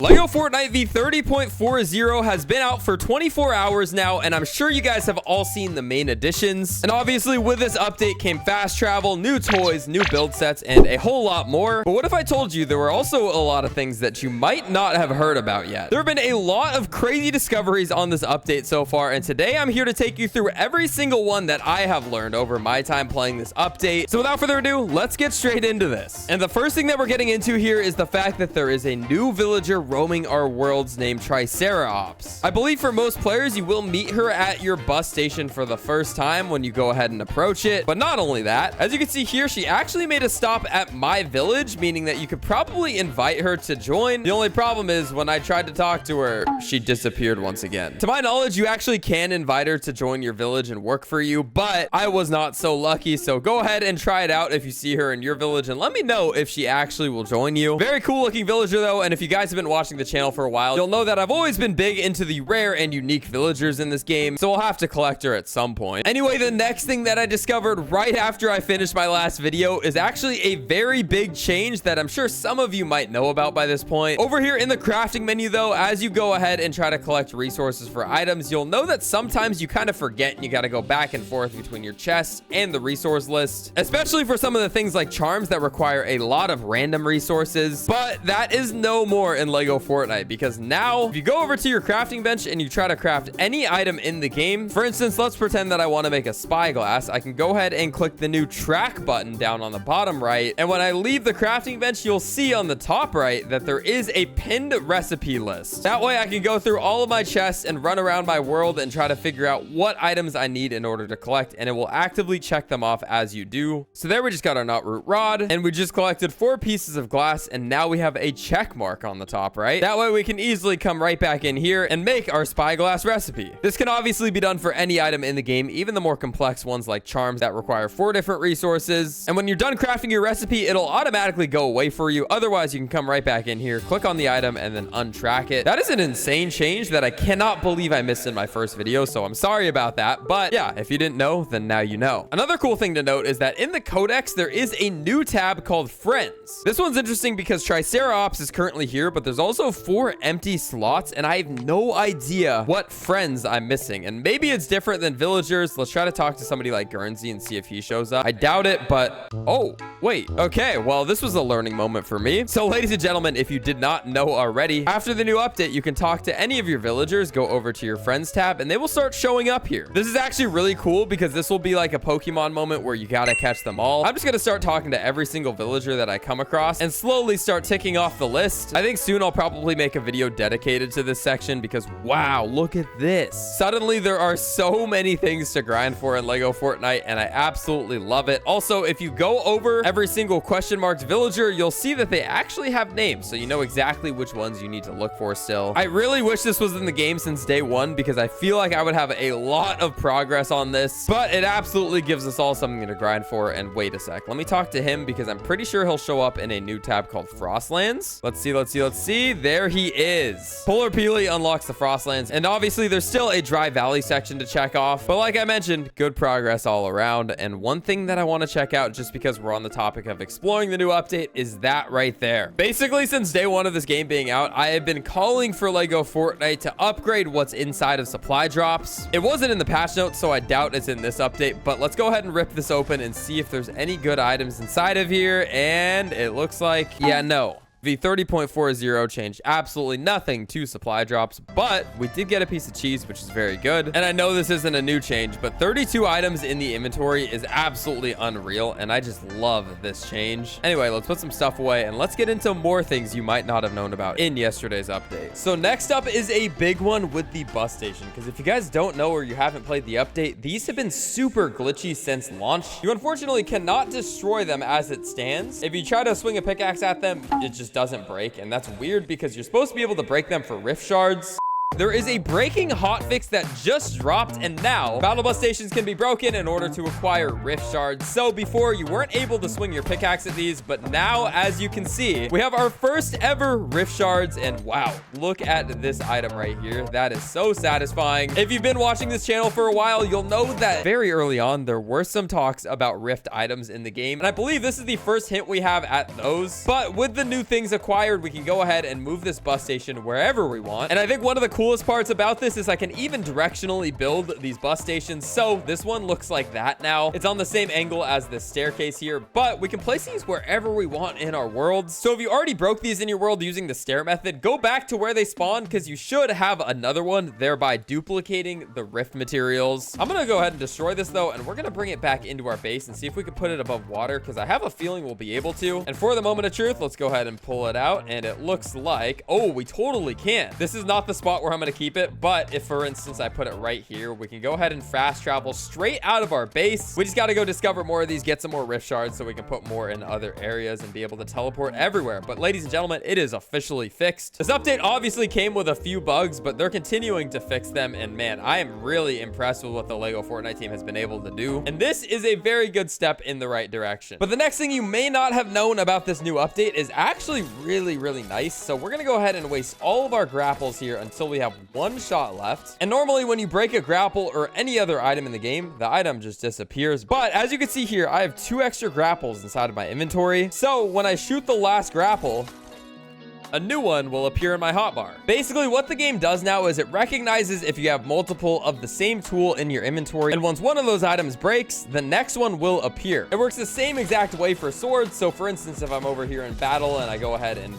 LEGO Fortnite v30.40 has been out for 24 hours now, and I'm sure you guys have all seen the main additions. And obviously with this update came fast travel, new toys, new build sets, and a whole lot more. But what if I told you there were also a lot of things that you might not have heard about yet? There have been a lot of crazy discoveries on this update so far, and today I'm here to take you through every single one that I have learned over my time playing this update. So without further ado, let's get straight into this. And the first thing that we're getting into here is the fact that there is a new villager roaming our worlds named Triceratops. I believe for most players, you will meet her at your bus station for the first time when you go ahead and approach it. But not only that, as you can see here, she actually made a stop at my village, meaning that you could probably invite her to join. The only problem is when I tried to talk to her, she disappeared once again. To my knowledge, you actually can invite her to join your village and work for you, but I was not so lucky. So go ahead and try it out if you see her in your village and let me know if she actually will join you. Very cool looking villager though, and if you guys have been watching the channel for a while, you'll know that I've always been big into the rare and unique villagers in this game, so I'll have to collect her at some point. Anyway, the next thing that I discovered right after I finished my last video is actually a very big change that I'm sure some of you might know about by this point. Over here in the crafting menu though, as you go ahead and try to collect resources for items, you'll know that sometimes you kind of forget and you got to go back and forth between your chests and the resource list, especially for some of the things like charms that require a lot of random resources. But that is no more in LEGO Fortnite, because now if you go over to your crafting bench and you try to craft any item in the game, for instance, let's pretend that I want to make a spyglass, I can go ahead and click the new track button down on the bottom right, and when I leave the crafting bench, you'll see on the top right that there is a pinned recipe list. That way I can go through all of my chests and run around my world and try to figure out what items I need in order to collect, and it will actively check them off as you do. So there we just got our nut root rod, and we just collected 4 pieces of glass, and now we have a check mark on the top right. That way we can easily come right back in here and make our spyglass recipe. This can obviously be done for any item in the game, even the more complex ones like charms that require 4 different resources. And when you're done crafting your recipe, it'll automatically go away for you. Otherwise, you can come right back in here, click on the item, and then untrack it. That is an insane change that I cannot believe I missed in my first video, so I'm sorry about that. But yeah, if you didn't know, then now you know. Another cool thing to note is that in the codex, there is a new tab called Friends. This one's interesting because Triceratops is currently here, but there's also 4 empty slots, and I have no idea what friends I'm missing. And maybe it's different than villagers. Let's try to talk to somebody like Guernsey and see if he shows up. I doubt it, but oh, wait. Okay, well, this was a learning moment for me. So ladies and gentlemen, if you did not know already, after the new update, you can talk to any of your villagers, go over to your friends tab, and they will start showing up here. This is actually really cool because this will be like a Pokemon moment where you gotta catch them all. I'm just gonna start talking to every single villager that I come across and slowly start ticking off the list. I think soon I'll probably make a video dedicated to this section because wow, look at this. Suddenly there are so many things to grind for in LEGO Fortnite, and I absolutely love it. Also, if you go over every single question marked villager, you'll see that they actually have names, so you know exactly which ones you need to look for still. I really wish this was in the game since day one because I feel like I would have a lot of progress on this, but it absolutely gives us all something to grind for. And wait a sec, let me talk to him because I'm pretty sure he'll show up in a new tab called Frostlands. Let's see. There he is. Polar Peely unlocks the Frostlands, and obviously there's still a Dry Valley section to check off, but like I mentioned, good progress all around. And one thing that I want to check out, just because we're on the topic of exploring the new update, is that right there. Basically, since day one of this game being out, I have been calling for LEGO Fortnite to upgrade what's inside of supply drops. It wasn't in the patch notes, so I doubt it's in this update, but let's go ahead and rip this open and see if there's any good items inside of here. And it looks like, yeah, no. v30.40 changed absolutely nothing to supply drops, but we did get a piece of cheese, which is very good. And I know this isn't a new change, but 32 items in the inventory is absolutely unreal, and I just love this change. Anyway, let's put some stuff away and let's get into more things you might not have known about in yesterday's update. So next up is a big one with the bus station, because if you guys don't know or you haven't played the update, these have been super glitchy since launch. You unfortunately cannot destroy them as it stands. If you try to swing a pickaxe at them, it just doesn't break, and that's weird because you're supposed to be able to break them for rift shards. there is a breaking hotfix that just dropped, and now battle bus stations can be broken in order to acquire rift shards. So before, you weren't able to swing your pickaxe at these, but now, as you can see, we have our first ever rift shards, and wow, look at this item right here. That is so satisfying. If you've been watching this channel for a while, you'll know that very early on, there were some talks about rift items in the game, and I believe this is the first hint we have at those. But with the new things acquired, we can go ahead and move this bus station wherever we want. And I think one of the coolest parts about this is I can even directionally build these bus stations. So this one looks like that now. It's on the same angle as this staircase here, but we can place these wherever we want in our worlds. So if you already broke these in your world using the stair method, go back to where they spawned, because you should have another one, thereby duplicating the rift materials. I'm gonna go ahead and destroy this though, and we're gonna bring it back into our base and see if we can put it above water, because I have a feeling we'll be able to. And for the moment of truth, let's go ahead and pull it out, and it looks like, oh, we totally can. This is not the spot where I'm gonna keep it, but if for instance I put it right here, we can go ahead and fast travel straight out of our base. We just got to go discover more of these, get some more rift shards so we can put more in other areas and be able to teleport everywhere. But ladies and gentlemen, it is officially fixed. This update obviously came with a few bugs, but they're continuing to fix them, and man, I am really impressed with what the Lego Fortnite team has been able to do, and this is a very good step in the right direction. But the next thing you may not have known about this new update is actually really nice. So we're gonna go ahead and waste all of our grapples here until we have one shot left. And normally when you break a grapple or any other item in the game, the item just disappears. But as you can see here, I have 2 extra grapples inside of my inventory. So when I shoot the last grapple, a new one will appear in my hotbar. Basically, what the game does now is it recognizes if you have multiple of the same tool in your inventory, and once one of those items breaks, the next one will appear. It works the same exact way for swords. So for instance, if I'm over here in battle and I go ahead and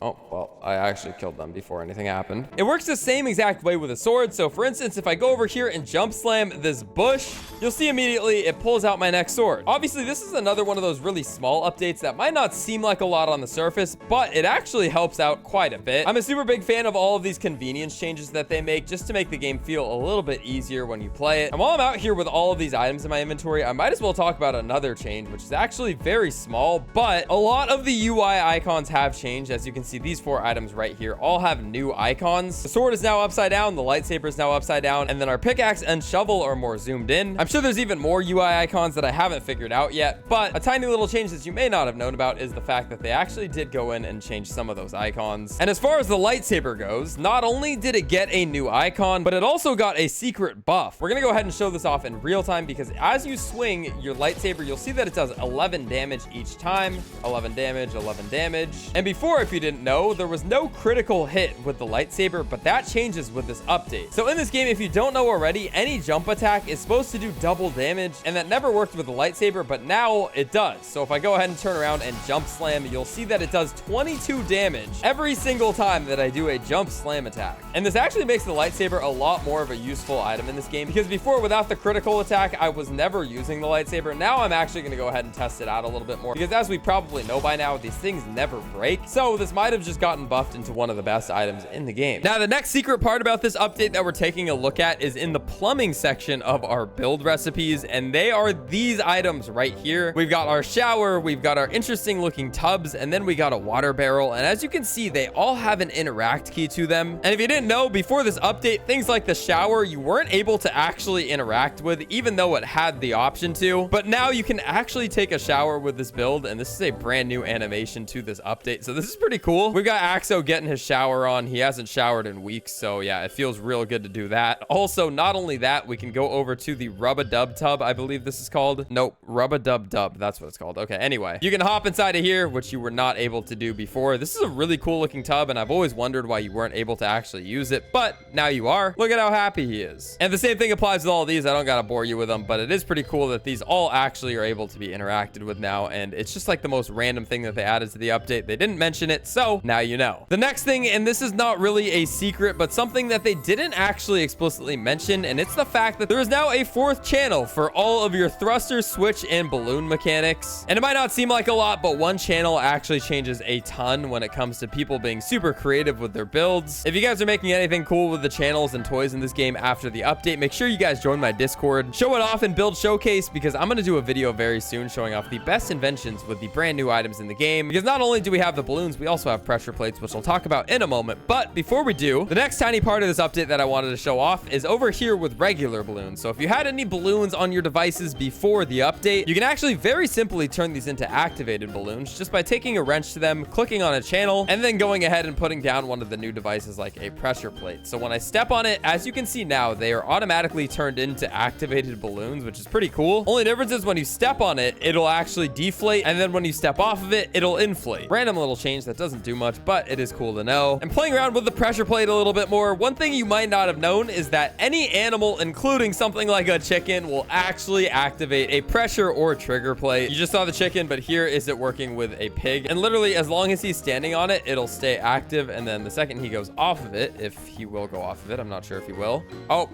oh, well, I actually killed them before anything happened. It works the same exact way with a sword. So for instance, if I go over here and jump slam this bush, you'll see immediately it pulls out my next sword. Obviously, this is another one of those really small updates that might not seem like a lot on the surface, but it actually helps out quite a bit. I'm a super big fan of all of these convenience changes that they make just to make the game feel a little bit easier when you play it. And while I'm out here with all of these items in my inventory, I might as well talk about another change, which is actually very small, but a lot of the UI icons have changed. As you can see, these 4 items right here all have new icons. The sword is now upside down, the lightsaber is now upside down, and then our pickaxe and shovel are more zoomed in. I'm sure there's even more UI icons that I haven't figured out yet, but a tiny little change that you may not have known about is the fact that they actually did go in and change some of those icons. And as far as the lightsaber goes, not only did it get a new icon, but it also got a secret buff. We're gonna go ahead and show this off in real time, because as you swing your lightsaber, you'll see that it does 11 damage each time. 11 damage, 11 damage. And before, if you didn't know, there was no critical hit with the lightsaber, but that changes with this update. So in this game, if you don't know already, any jump attack is supposed to do double damage, and that never worked with the lightsaber, but now it does. So if I go ahead and turn around and jump slam, you'll see that it does 22 damage every single time that I do a jump slam attack. And this actually makes the lightsaber a lot more of a useful item in this game, because before, without the critical attack, I was never using the lightsaber. Now I'm actually going to go ahead and test it out a little bit more, because as we probably know by now, these things never break. So this might have just gotten buffed into one of the best items in the game. Now, the next secret part about this update that we're taking a look at is in the plumbing section of our build recipes, and they are these items right here. We've got our shower, we've got our interesting looking tubs, and then we got a water barrel. And as you can see, they all have an interact key to them. And if you didn't know, before this update, things like the shower, you weren't able to actually interact with, even though it had the option to. But now you can actually take a shower with this build, and this is a brand new animation to this update. So this is pretty cool. We've got Axo getting his shower on. He hasn't showered in weeks, so yeah, it feels real good to do that. Also, not only that, we can go over to the rub-a-dub tub, I believe this is called. Nope, rub-a-dub-dub, that's what it's called. Okay, anyway, you can hop inside of here, which you were not able to do before. This is a really cool looking tub, and I've always wondered why you weren't able to actually use it, but now you are. Look at how happy he is. And the same thing applies with all of these. I don't gotta bore you with them, but it is pretty cool that these all actually are able to be interacted with now, and it's just like the most random thing that they added to the update. They didn't mention it, so now you know. The next thing, and this is not really a secret, but something that they didn't actually explicitly mention, and it's the fact that there is now a 4th channel for all of your thruster, switch, and balloon mechanics. And it might not seem like a lot, but one channel actually changes a ton when it comes to people being super creative with their builds. If you guys are making anything cool with the channels and toys in this game after the update, make sure you guys join my Discord, show it off, and build showcase, because I'm going to do a video very soon showing off the best inventions with the brand new items in the game. Because not only do we have the balloons, we also have pressure plates, which I'll talk about in a moment. But before we do, the next tiny part of this update that I wanted to show off is over here with regular balloons. So if you had any balloons on your devices before the update, you can actually very simply turn these into activated balloons just by taking a wrench to them, clicking on a channel, and then going ahead and putting down one of the new devices like a pressure plate. So when I step on it, as you can see now, they are automatically turned into activated balloons, which is pretty cool. Only difference is when you step on it, it'll actually deflate, and then when you step off of it, it'll inflate. Random little change that doesn't do much, but it is cool to know. And playing around with the pressure plate a little bit more, one thing you might not have known is that any animal, including something like a chicken, will actually activate a pressure or trigger plate. You just saw the chicken, but here is it working with a pig. And literally, as long as he's standing on it, it'll stay active. And then the second he goes off of it, if he will go off of it, I'm not sure if he will. Oh,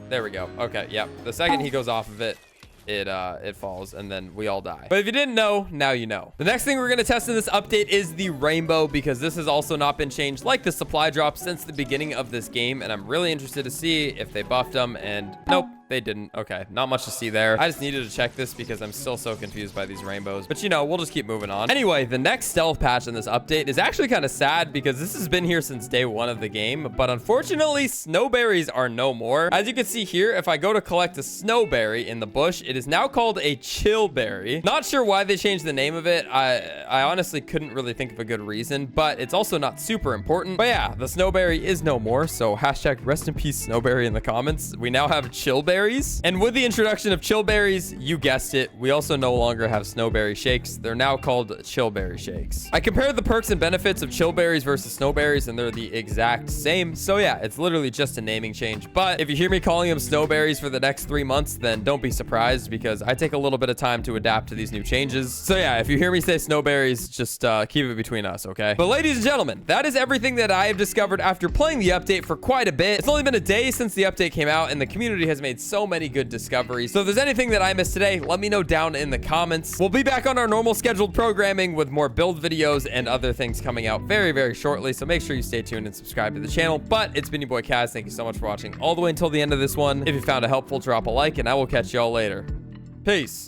there we go. Okay, yep. The second he goes off of it, it falls, and then we all die. But if you didn't know, now you know. The next thing we're going to test in this update is the rainbow, because this has also not been changed like the supply drop since the beginning of this game, and I'm really interested to see if they buffed them. And nope, they didn't. Okay, not much to see there. I just needed to check this because I'm still so confused by these rainbows, but you know, we'll just keep moving on. Anyway, the next stealth patch in this update is actually kind of sad because this has been here since day one of the game, but unfortunately snowberries are no more. As you can see here, if I go to collect a snowberry in the bush, it is now called a chillberry. Not sure why they changed the name of it. I honestly couldn't really think of a good reason, but it's also not super important. But yeah, the snowberry is no more, so hashtag rest in peace snowberry in the comments. We now have chillberries. And with the introduction of chillberries, you guessed it, we also no longer have snowberry shakes. They're now called chillberry shakes. I compared the perks and benefits of chillberries versus snowberries, and they're the exact same. So yeah, it's literally just a naming change. But if you hear me calling them snowberries for the next 3 months, then don't be surprised because I take a little bit of time to adapt to these new changes. So yeah, if you hear me say snowberries, just keep it between us, okay? But ladies and gentlemen, that is everything that I have discovered after playing the update for quite a bit. It's only been a day since the update came out, and the community has made so many good discoveries. So if there's anything that I missed today, let me know down in the comments. We'll be back on our normal scheduled programming with more build videos and other things coming out very, very shortly. So make sure you stay tuned and subscribe to the channel. But it's been your boy Kaz. Thank you so much for watching all the way until the end of this one. If you found it helpful, drop a like, and I will catch y'all later. Peace.